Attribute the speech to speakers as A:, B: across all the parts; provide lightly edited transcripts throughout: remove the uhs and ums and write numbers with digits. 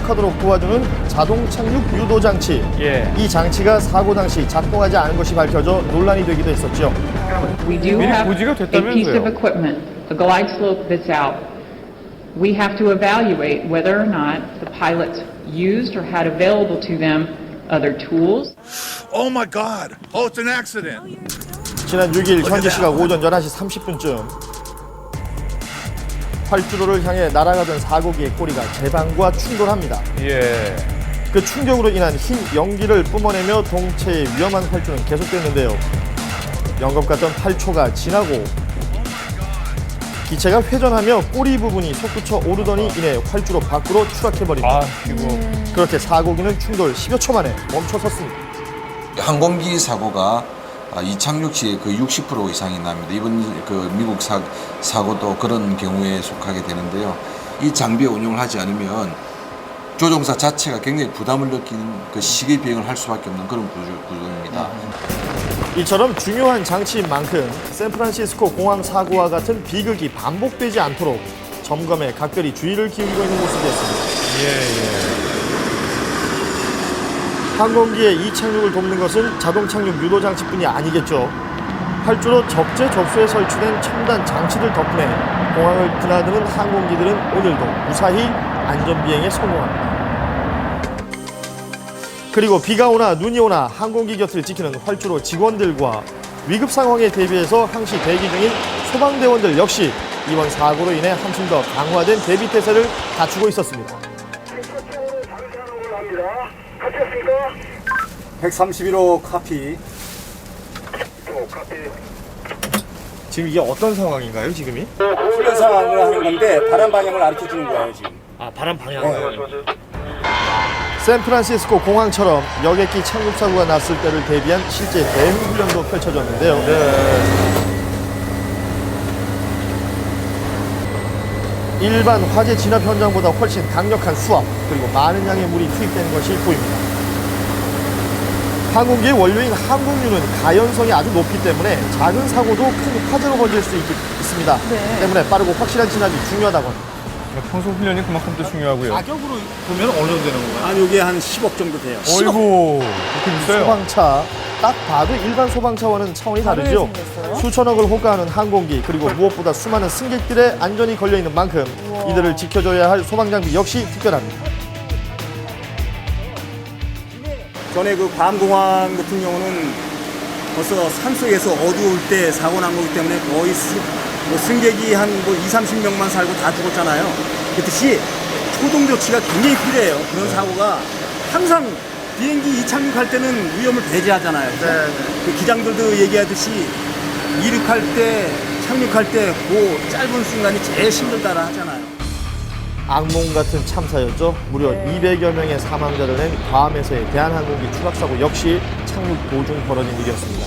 A: 침착하도록 도와주는 자동 착륙 유도 장치. 이 장치가 사고 당시 작동하지 않은 것이 밝혀져 논란이 되기도 했었죠.
B: We do
C: 미리
B: have
C: 고지가
B: a piece
C: 됐다면서요.
B: of equipment, a glide slope that's out. We have to evaluate whether or not the pilots used or had available to them other tools.
D: Oh my God! Oh, it's an accident.
A: 지난 6일 현지 시각 오전 11시 30분쯤 활주로를 향해 날아가던 사고기의 꼬리가 제방과 충돌합니다. 그 충격으로 인한 흰 연기를 뿜어내며 동체의 위험한 활주는 계속됐는데요. 영겁 같던 8초가 지나고 기체가 회전하며 꼬리 부분이 솟구쳐 오르더니 이내 활주로 밖으로 추락해버립니다. 그렇게 사고기는 충돌 10여 초 만에 멈춰섰습니다.
E: 항공기 사고가 이착륙 시에 그 60% 이상이 납니다. 이번 그 미국 사고도 그런 경우에 속하게 되는데요. 이 장비의 운용을 하지 않으면 조종사 자체가 굉장히 부담을 느끼는 그 시계 비행을 할 수밖에 없는 그런 구조입니다.
A: 이처럼 중요한 장치인 만큼 샌프란시스코 공항 사고와 같은 비극이 반복되지 않도록 점검에 각별히 주의를 기울이고 있는 모습이었습니다. 항공기의 이착륙을 돕는 것은 자동 착륙 유도 장치뿐이 아니겠죠. 활주로 적재 접수에 설치된 첨단 장치들 덕분에 공항을 드나드는 항공기들은 오늘도 무사히 안전비행에 성공합니다. 그리고 비가 오나 눈이 오나 항공기 곁을 지키는 활주로 직원들과 위급 상황에 대비해서 항시 대기 중인 소방대원들 역시 이번 사고로 인해 한층 더 강화된 대비 태세를 갖추고 있었습니다.
F: 131호 카피.
A: 지금 이게 어떤 상황인가요, 지금이?
F: 훈련 상황을 하는 건데 바람 방향을 가르쳐 주는 거예요, 지금.
A: 아, 바람 방향을. 샌프란시스코 공항처럼 여객기 착륙 사고가 났을 때를 대비한 실제 대응 훈련도 펼쳐졌는데요. 일반 화재 진압 현장보다 훨씬 강력한 수압 그리고 많은 양의 물이 투입되는 것이 보입니다. 항공기의 원료인 항공유는 가연성이 아주 높기 때문에 작은 사고도 큰 화재로 번질 수 있습니다. 때문에 빠르고 확실한 진압이 중요하다고 합니다.
C: 평소 훈련이 그만큼 또 중요하고요.
A: 가격으로 보면 어느 정도 되는 건가요?
F: 한 요게 한 10억 정도 돼요.
C: 어이구, 그렇게 비싸요.
A: 소방차, 딱 봐도 일반 소방차와는 차원이 다르죠. 수천억을 호가하는 항공기 그리고 무엇보다 수많은 승객들의 안전이 걸려있는 만큼 이들을 지켜줘야 할 소방장비 역시 특별합니다.
F: 전에 그 괌공항 같은 경우는 벌써 산속에서 어두울 때 사고 난 거기 때문에 거의 승객이 한 20-30명만 살고 다 죽었잖아요. 그렇듯이 초동 조치가 굉장히 필요해요. 그런 사고가 항상 비행기 이착륙할 때는 위험을 배제하잖아요. 그 기장들도 얘기하듯이 이륙할 때, 착륙할 때 그 짧은 순간이 제일 힘들다라 하잖아요.
A: 악몽 같은 참사였죠. 무려 200여 명의 사망자를 낸 괌에서의 대한항공기 추락사고 역시 착륙 도중 벌어진 일이었습니다.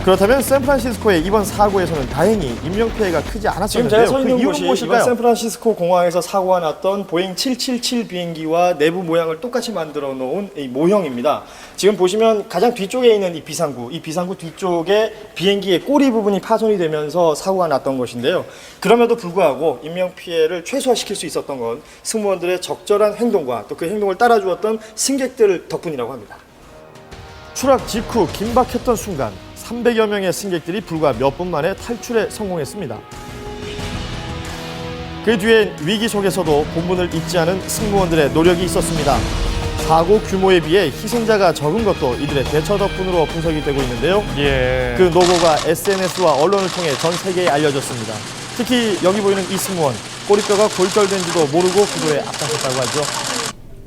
A: 그렇다면 샌프란시스코의 이번 사고에서는 다행히 인명피해가 크지 않았었는데요.
G: 지금 제가 서 있는
A: 그
G: 곳이
A: 이유는 무엇일까요?
G: 이번 샌프란시스코 공항에서 사고가 났던 보잉 777 비행기와 내부 모양을 똑같이 만들어 놓은 이 모형입니다. 지금 보시면 가장 뒤쪽에 있는 이 비상구 뒤쪽에 비행기의 꼬리 부분이 파손이 되면서 사고가 났던 것인데요. 그럼에도 불구하고 인명피해를 최소화시킬 수 있었던 건 승무원들의 적절한 행동과 또 그 행동을 따라주었던 승객들 덕분이라고 합니다.
A: 추락 직후 긴박했던 순간 300여 명의 승객들이 불과 몇 분 만에 탈출에 성공했습니다. 그 뒤엔 위기 속에서도 본분을 잊지 않은 승무원들의 노력이 있었습니다. 사고 규모에 비해 희생자가 적은 것도 이들의 대처 덕분으로 분석이 되고 있는데요. 그 노고가 SNS와 언론을 통해 전 세계에 알려졌습니다. 특히 여기 보이는 이 승무원, 꼬리뼈가 골절된지도 모르고 구조에 앞장섰다고 하죠.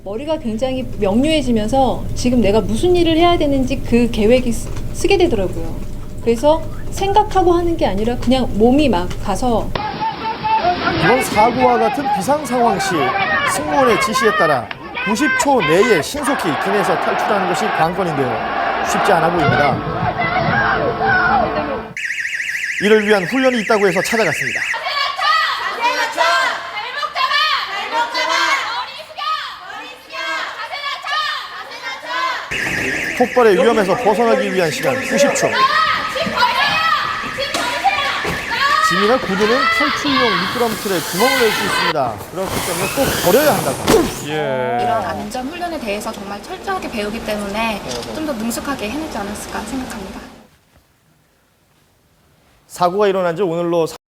H: 머리가 굉장히 명료해지면서 지금 내가 무슨 일을 해야 되는지 그 계획이 쓰게 되더라고요. 그래서 생각하고 하는 게 아니라 그냥 몸이 막 가서.
A: 이번 사고와 같은 비상 상황 시 승무원의 지시에 따라 90초 내에 신속히 기내에서 탈출하는 것이 관건인데요. 쉽지 않아 보입니다. 이를 위한 훈련이 있다고 해서 찾아갔습니다. 폭발의 위험에서 벗어나기 위한 시간 90초. 짐이나 구두는 탈출용 미끄럼틀에 구멍을 낼 수 있습니다. 그렇기 때문에 꼭 버려야 한다고.
I: 이런 안전 훈련에 대해서 정말 철저하게 배우기 때문에 좀 더 능숙하게 해내지 않았을까 생각합니다.
A: 사고가 일어난 지 오늘로